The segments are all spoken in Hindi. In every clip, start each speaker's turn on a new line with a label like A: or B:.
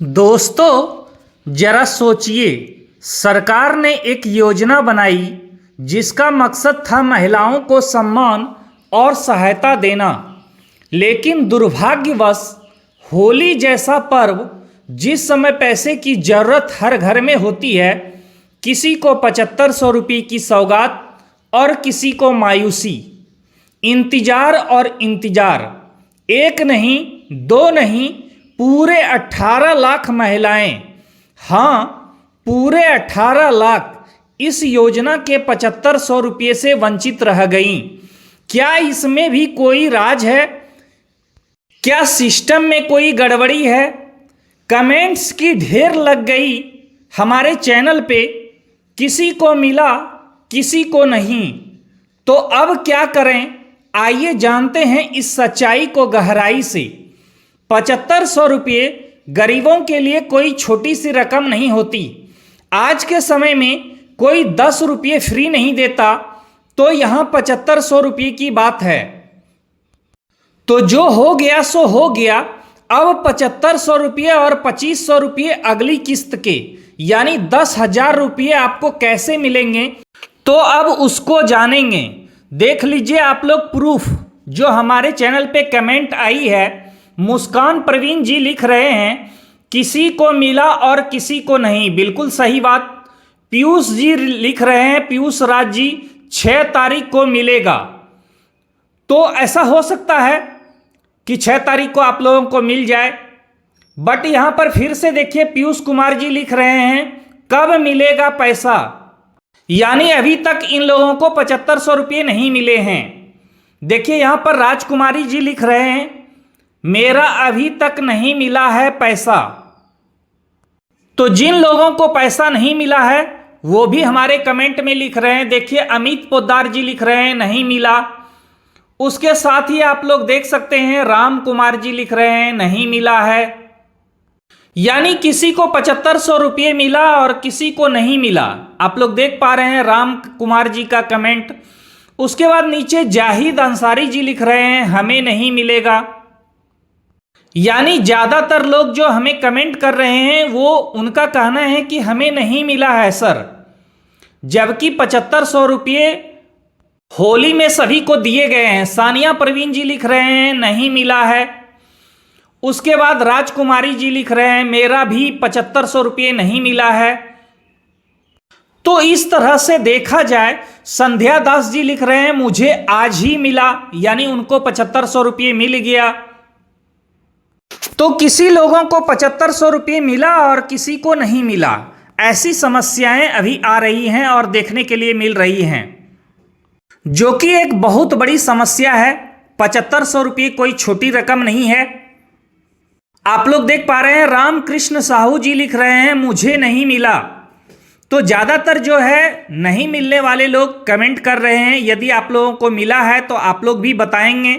A: दोस्तों जरा सोचिए, सरकार ने एक योजना बनाई जिसका मकसद था महिलाओं को सम्मान और सहायता देना। लेकिन दुर्भाग्यवश होली जैसा पर्व जिस समय पैसे की जरूरत हर घर में होती है, किसी को 7500 रुपये की सौगात और किसी को मायूसी। इंतजार और इंतजार, एक नहीं दो नहीं, पूरे 18 लाख महिलाएं, हाँ पूरे 18 लाख इस योजना के 7500 रुपये से वंचित रह गईं। क्या इसमें भी कोई राज है? क्या सिस्टम में कोई गड़बड़ी है? कमेंट्स की ढेर लग गई हमारे चैनल पे, किसी को मिला किसी को नहीं। तो अब क्या करें, आइए जानते हैं इस सच्चाई को गहराई से। 7500 रुपये गरीबों के लिए कोई छोटी सी रकम नहीं होती। आज के समय में कोई 10 रुपये फ्री नहीं देता, तो यहाँ 7500 रुपये की बात है। तो जो हो गया सो हो गया। अब 7500 रुपये और 2500 रुपये अगली किस्त के, यानी 10,000 रुपये आपको कैसे मिलेंगे, तो अब उसको जानेंगे। देख लीजिए आप लोग प्रूफ जो हमारे चैनल पे कमेंट आई है। मुस्कान प्रवीण जी लिख रहे हैं, किसी को मिला और किसी को नहीं। बिल्कुल सही बात। पीयूष जी लिख रहे हैं, पीयूष राज जी, 6 तारीख को मिलेगा। तो ऐसा हो सकता है कि 6 तारीख को आप लोगों को मिल जाए। बट यहां पर फिर से देखिए, पीयूष कुमार जी लिख रहे हैं, कब मिलेगा पैसा। यानी अभी तक इन लोगों को 7500 रुपये नहीं मिले हैं। देखिए यहां पर राजकुमारी जी लिख रहे हैं, मेरा अभी तक नहीं मिला है पैसा। तो जिन लोगों को पैसा नहीं मिला है वो भी हमारे कमेंट में लिख रहे हैं। देखिए अमित पोद्दार जी लिख रहे हैं, नहीं मिला। उसके साथ ही आप लोग देख सकते हैं, राम कुमार जी लिख रहे हैं, नहीं मिला है। यानी किसी को 7500 रुपये मिला और किसी को नहीं मिला। आप लोग देख पा रहे हैं राम कुमार जी का कमेंट। उसके बाद नीचे जाहिद अंसारी जी लिख रहे हैं, हमें नहीं मिलेगा। यानी ज्यादातर लोग जो हमें कमेंट कर रहे हैं वो उनका कहना है कि हमें नहीं मिला है सर, जबकि 7500 रुपये होली में सभी को दिए गए हैं। सानिया प्रवीण जी लिख रहे हैं, नहीं मिला है। उसके बाद राजकुमारी जी लिख रहे हैं, मेरा भी 7500 रुपये नहीं मिला है। तो इस तरह से देखा जाए, संध्या दास जी लिख रहे हैं, मुझे आज ही मिला, यानी उनको 7500 रुपये मिल गया। तो किसी लोगों को 7500 रुपये मिला और किसी को नहीं मिला। ऐसी समस्याएं अभी आ रही हैं और देखने के लिए मिल रही हैं, जो कि एक बहुत बड़ी समस्या है। 7500 रुपये कोई छोटी रकम नहीं है। आप लोग देख पा रहे हैं, रामकृष्ण साहू जी लिख रहे हैं, मुझे नहीं मिला। तो ज़्यादातर जो है नहीं मिलने वाले लोग कमेंट कर रहे हैं। यदि आप लोगों को मिला है तो आप लोग भी बताएंगे।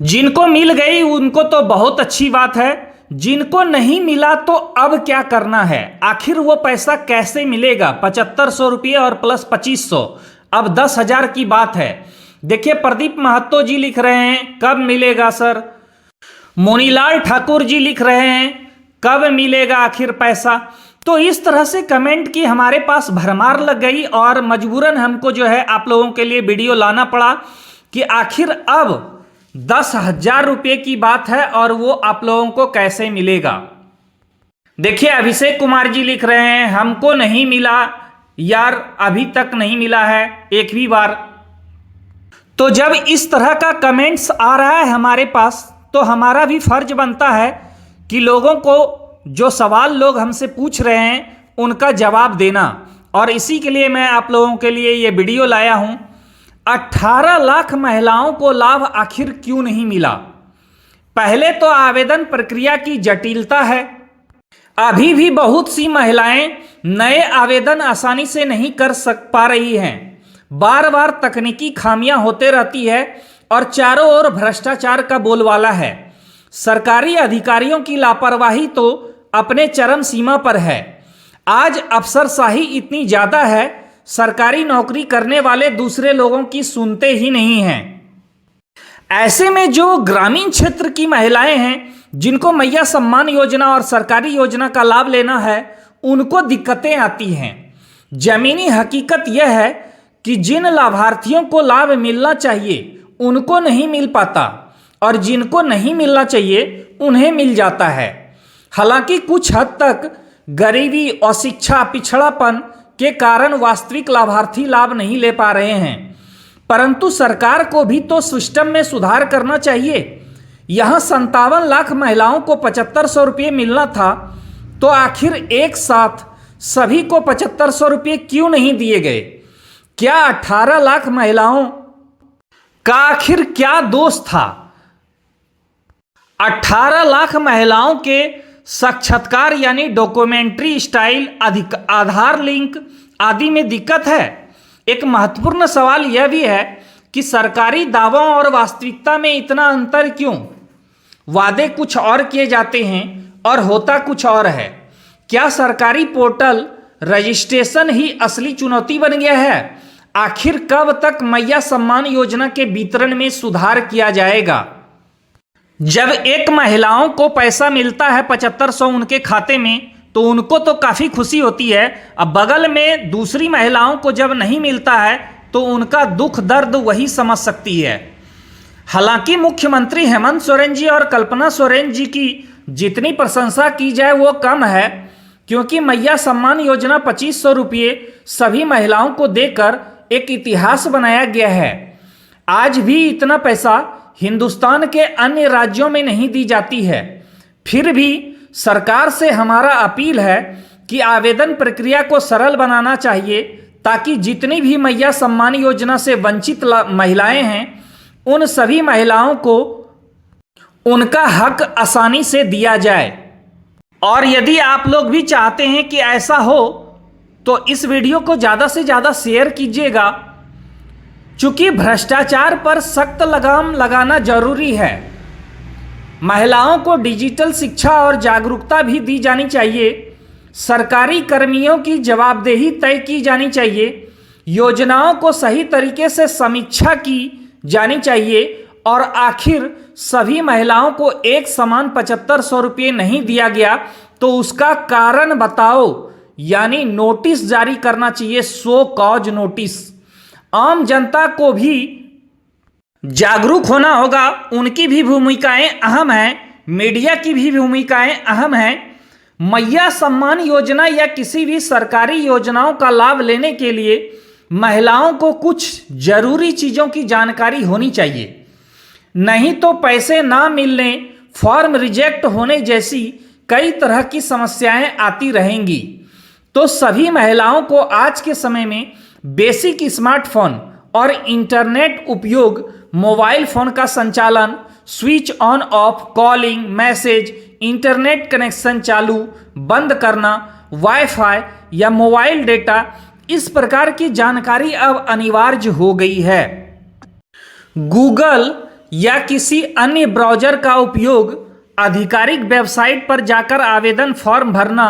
A: जिनको मिल गई उनको तो बहुत अच्छी बात है, जिनको नहीं मिला तो अब क्या करना है, आखिर वो पैसा कैसे मिलेगा। 7500 रुपये और प्लस 2500, अब 10,000 की बात है। देखिए प्रदीप महतो जी लिख रहे हैं, कब मिलेगा सर। मोनीलाल ठाकुर जी लिख रहे हैं, कब मिलेगा आखिर पैसा। तो इस तरह से कमेंट की हमारे पास भरमार लग गई और मजबूरन हमको जो है आप लोगों के लिए वीडियो लाना पड़ा कि आखिर अब 10,000 रुपये की बात है और वो आप लोगों को कैसे मिलेगा। देखिए अभिषेक कुमार जी लिख रहे हैं, हमको नहीं मिला यार, अभी तक नहीं मिला है एक भी बार। तो जब इस तरह का कमेंट्स आ रहा है हमारे पास, तो हमारा भी फर्ज बनता है कि लोगों को जो सवाल लोग हमसे पूछ रहे हैं उनका जवाब देना। और इसी के लिए मैं आप लोगों के लिए ये वीडियो लाया हूं। 18 लाख महिलाओं को लाभ आखिर क्यों नहीं मिला? पहले तो आवेदन प्रक्रिया की जटिलता है। अभी भी बहुत सी महिलाएं नए आवेदन आसानी से नहीं कर पा रही हैं। बार बार तकनीकी खामियां होते रहती है और चारों ओर भ्रष्टाचार का बोलबाला है। सरकारी अधिकारियों की लापरवाही तो अपने चरम सीमा पर है। आज अफसरशाही इतनी ज़्यादा है, सरकारी नौकरी करने वाले दूसरे लोगों की सुनते ही नहीं हैं। ऐसे में जो ग्रामीण क्षेत्र की महिलाएं हैं जिनको मैया सम्मान योजना और सरकारी योजना का लाभ लेना है उनको दिक्कतें आती हैं। जमीनी हकीकत यह है कि जिन लाभार्थियों को लाभ मिलना चाहिए उनको नहीं मिल पाता और जिनको नहीं मिलना चाहिए उन्हें मिल जाता है। हालांकि कुछ हद तक गरीबी, अशिक्षा, पिछड़ापन के कारण वास्तविक लाभार्थी लाभ नहीं ले पा रहे हैं, परंतु सरकार को भी तो सिस्टम में सुधार करना चाहिए। यहाँ 57 लाख महिलाओं को 7500 रुपये मिलना था, तो आखिर एक साथ सभी को 7500 रुपये क्यों नहीं दिए गए? क्या 18 लाख महिलाओं का आखिर क्या दोष था? 18 लाख महिलाओं के साक्षात्कार यानी डॉक्यूमेंट्री स्टाइल, आधार लिंक आदि में दिक्कत है। एक महत्वपूर्ण सवाल यह भी है कि सरकारी दावों और वास्तविकता में इतना अंतर क्यों? वादे कुछ और किए जाते हैं और होता कुछ और है। क्या सरकारी पोर्टल रजिस्ट्रेशन ही असली चुनौती बन गया है? आखिर कब तक मैया सम्मान योजना के वितरण में सुधार किया जाएगा? जब एक महिलाओं को पैसा मिलता है 7500 उनके खाते में तो उनको तो काफ़ी खुशी होती है। अब बगल में दूसरी महिलाओं को जब नहीं मिलता है तो उनका दुख दर्द वही समझ सकती है। हालांकि मुख्यमंत्री हेमंत सोरेन जी और कल्पना सोरेन जी की जितनी प्रशंसा की जाए वो कम है, क्योंकि मैया सम्मान योजना 2500 रुपये सभी महिलाओं को देकर एक इतिहास बनाया गया है। आज भी इतना पैसा हिंदुस्तान के अन्य राज्यों में नहीं दी जाती है। फिर भी सरकार से हमारा अपील है कि आवेदन प्रक्रिया को सरल बनाना चाहिए, ताकि जितनी भी मैया सम्मान योजना से वंचित महिलाएं हैं उन सभी महिलाओं को उनका हक आसानी से दिया जाए। और यदि आप लोग भी चाहते हैं कि ऐसा हो तो इस वीडियो को ज़्यादा से ज़्यादा शेयर कीजिएगा, चूँकि भ्रष्टाचार पर सख्त लगाम लगाना जरूरी है। महिलाओं को डिजिटल शिक्षा और जागरूकता भी दी जानी चाहिए। सरकारी कर्मियों की जवाबदेही तय की जानी चाहिए। योजनाओं को सही तरीके से समीक्षा की जानी चाहिए। और आखिर सभी महिलाओं को एक समान 7500 रुपये नहीं दिया गया तो उसका कारण बताओ, यानी नोटिस जारी करना चाहिए, सो कॉज नोटिस। आम जनता को भी जागरूक होना होगा, उनकी भी भूमिकाएं अहम हैं, मीडिया की भी भूमिकाएं अहम हैं। मैया सम्मान योजना या किसी भी सरकारी योजनाओं का लाभ लेने के लिए महिलाओं को कुछ जरूरी चीज़ों की जानकारी होनी चाहिए, नहीं तो पैसे ना मिलने, फॉर्म रिजेक्ट होने जैसी कई तरह की समस्याएं आती रहेंगी। तो सभी महिलाओं को आज के समय में बेसिक स्मार्टफोन और इंटरनेट उपयोग, मोबाइल फ़ोन का संचालन, switch on off, calling, message, internet connection चालू बंद करना, वाईफाई या मोबाइल डेटा, इस प्रकार की जानकारी अब अनिवार्य हो गई है। गूगल या किसी अन्य ब्राउज़र का उपयोग, आधिकारिक वेबसाइट पर जाकर आवेदन फॉर्म भरना,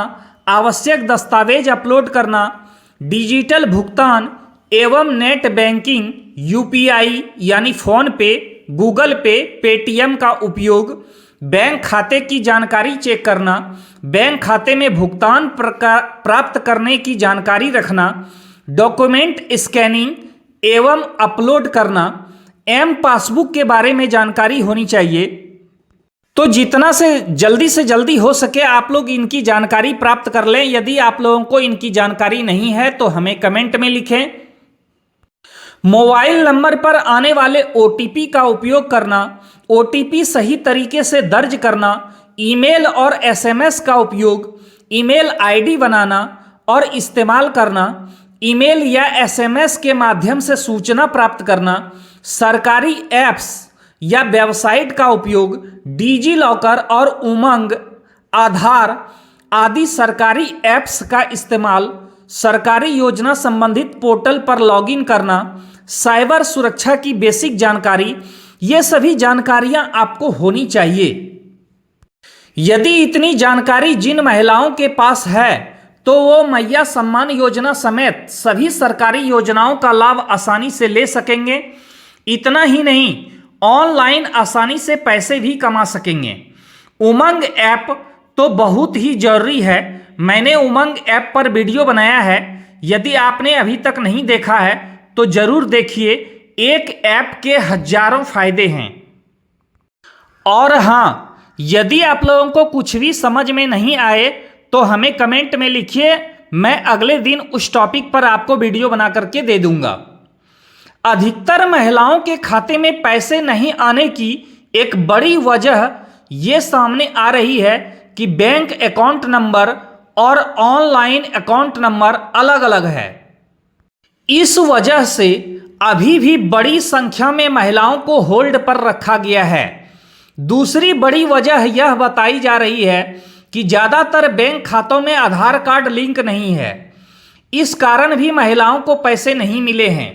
A: आवश्यक दस्तावेज अपलोड करना, डिजिटल भुगतान एवं नेट बैंकिंग, यूपीआई यानी फ़ोन पे, गूगल पे, पेटीएम का उपयोग, बैंक खाते की जानकारी चेक करना, बैंक खाते में भुगतान प्राप्त करने की जानकारी रखना, डॉक्यूमेंट स्कैनिंग एवं अपलोड करना, एम पासबुक के बारे में जानकारी होनी चाहिए। तो जितना से जल्दी हो सके आप लोग इनकी जानकारी प्राप्त कर लें। यदि आप लोगों को इनकी जानकारी नहीं है तो हमें कमेंट में लिखें। मोबाइल नंबर पर आने वाले ओटीपी का उपयोग करना, ओटीपी सही तरीके से दर्ज करना, ईमेल और एसएमएस का उपयोग, ईमेल आईडी बनाना और इस्तेमाल करना, ईमेल या एसएमएस के माध्यम से सूचना प्राप्त करना, सरकारी ऐप्स या वेबसाइट का उपयोग, डिजी लॉकर और उमंग, आधार आदि सरकारी ऐप्स का इस्तेमाल, सरकारी योजना संबंधित पोर्टल पर लॉगिन करना, साइबर सुरक्षा की बेसिक जानकारी, ये सभी जानकारियां आपको होनी चाहिए। यदि इतनी जानकारी जिन महिलाओं के पास है तो वो मैया सम्मान योजना समेत सभी सरकारी योजनाओं का लाभ आसानी से ले सकेंगे। इतना ही नहीं, ऑनलाइन आसानी से पैसे भी कमा सकेंगे। उमंग ऐप तो बहुत ही ज़रूरी है। मैंने उमंग ऐप पर वीडियो बनाया है, यदि आपने अभी तक नहीं देखा है तो ज़रूर देखिए। एक ऐप के हजारों फायदे हैं। और हाँ, यदि आप लोगों को कुछ भी समझ में नहीं आए तो हमें कमेंट में लिखिए, मैं अगले दिन उस टॉपिक पर आपको वीडियो बना करके दे दूंगा। अधिकतर महिलाओं के खाते में पैसे नहीं आने की एक बड़ी वजह ये सामने आ रही है कि बैंक अकाउंट नंबर और ऑनलाइन अकाउंट नंबर अलग अलग है। इस वजह से अभी भी बड़ी संख्या में महिलाओं को होल्ड पर रखा गया है। दूसरी बड़ी वजह यह बताई जा रही है कि ज़्यादातर बैंक खातों में आधार कार्ड लिंक नहीं है, इस कारण भी महिलाओं को पैसे नहीं मिले हैं।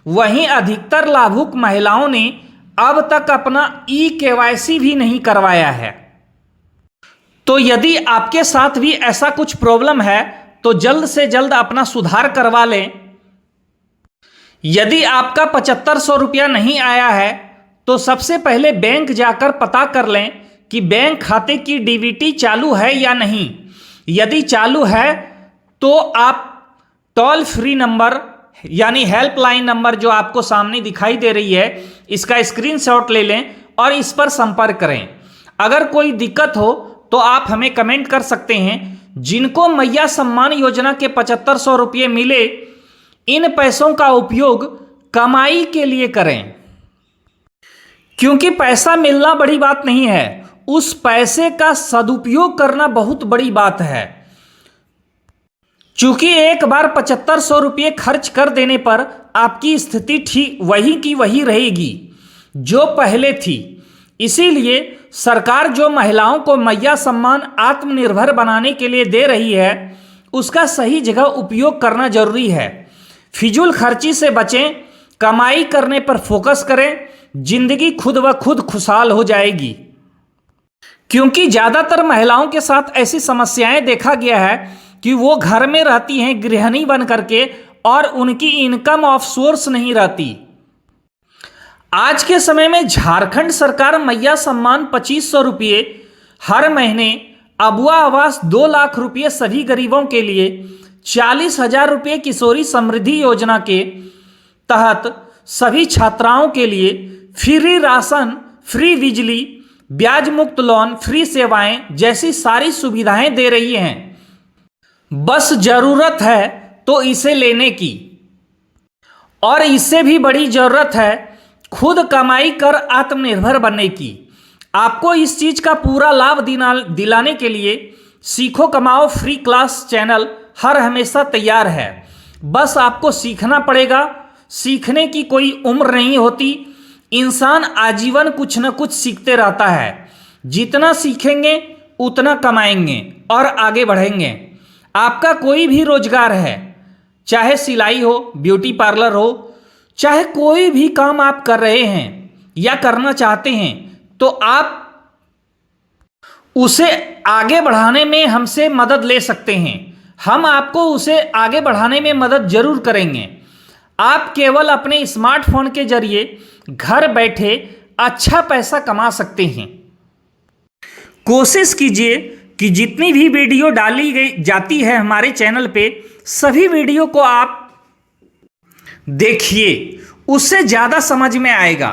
A: वहीं अधिकतर लाभुक महिलाओं ने अब तक अपना ई-केवाईसी भी नहीं करवाया है। तो यदि आपके साथ भी ऐसा कुछ प्रॉब्लम है तो जल्द से जल्द अपना सुधार करवा लें। यदि आपका 7500 रुपया नहीं आया है तो सबसे पहले बैंक जाकर पता कर लें कि बैंक खाते की डीबीटी चालू है या नहीं। यदि चालू है तो आप टोल फ्री नंबर यानी हेल्पलाइन नंबर जो आपको सामने दिखाई दे रही है, इसका स्क्रीनशॉट ले लें और इस पर संपर्क करें। अगर कोई दिक्कत हो तो आप हमें कमेंट कर सकते हैं। जिनको मैया सम्मान योजना के 7500 रुपये मिले, इन पैसों का उपयोग कमाई के लिए करें, क्योंकि पैसा मिलना बड़ी बात नहीं है, उस पैसे का सदुपयोग करना बहुत बड़ी बात है। चूंकि एक बार 7500 रुपये खर्च कर देने पर आपकी स्थिति ठीक वही की वही रहेगी जो पहले थी। इसीलिए सरकार जो महिलाओं को मैया सम्मान आत्मनिर्भर बनाने के लिए दे रही है, उसका सही जगह उपयोग करना जरूरी है। फिजूल खर्ची से बचें, कमाई करने पर फोकस करें, जिंदगी खुद ब खुद खुशहाल हो जाएगी। क्योंकि ज़्यादातर महिलाओं के साथ ऐसी समस्याएं देखा गया है कि वो घर में रहती हैं गृहिणी बन करके और उनकी इनकम ऑफ सोर्स नहीं रहती। आज के समय में झारखंड सरकार मैया सम्मान 2500 रुपये हर महीने, अबुआ आवास 2 लाख रुपये सभी गरीबों के लिए, 40,000 रुपये किशोरी समृद्धि योजना के तहत सभी छात्राओं के लिए फ्री राशन, फ्री बिजली, ब्याज मुक्त लोन, फ्री सेवाएं जैसी सारी सुविधाएं दे रही हैं। बस जरूरत है तो इसे लेने की, और इससे भी बड़ी जरूरत है खुद कमाई कर आत्मनिर्भर बनने की। आपको इस चीज का पूरा लाभ दिलाने के लिए सीखो कमाओ फ्री क्लास चैनल हर हमेशा तैयार है। बस आपको सीखना पड़ेगा। सीखने की कोई उम्र नहीं होती, इंसान आजीवन कुछ न कुछ सीखते रहता है। जितना सीखेंगे उतना कमाएंगे और आगे बढ़ेंगे। आपका कोई भी रोजगार है, चाहे सिलाई हो, ब्यूटी पार्लर हो, चाहे कोई भी काम आप कर रहे हैं या करना चाहते हैं, तो आप उसे आगे बढ़ाने में हमसे मदद ले सकते हैं। हम आपको उसे आगे बढ़ाने में मदद जरूर करेंगे। आप केवल अपने स्मार्टफोन के जरिए घर बैठे अच्छा पैसा कमा सकते हैं। कोशिश कीजिए कि जितनी भी वीडियो डाली जाती है हमारे चैनल पे, सभी वीडियो को आप देखिए, उससे ज़्यादा समझ में आएगा।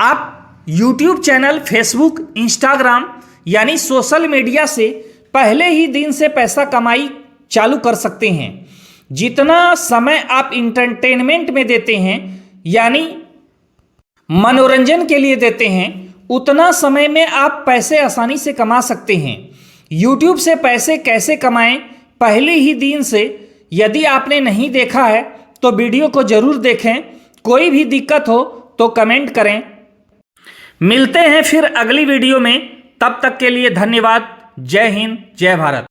A: आप YouTube चैनल, फेसबुक, इंस्टाग्राम यानी सोशल मीडिया से पहले ही दिन से पैसा कमाई चालू कर सकते हैं। जितना समय आप इंटरटेनमेंट में देते हैं यानी मनोरंजन के लिए देते हैं, उतना समय में आप पैसे आसानी से कमा सकते हैं। YouTube से पैसे कैसे कमाएं, पहले ही दिन से यदि आपने नहीं देखा है तो वीडियो को जरूर देखें। कोई भी दिक्कत हो तो कमेंट करें। मिलते हैं फिर अगली वीडियो में, तब तक के लिए धन्यवाद। जय हिंद, जय भारत।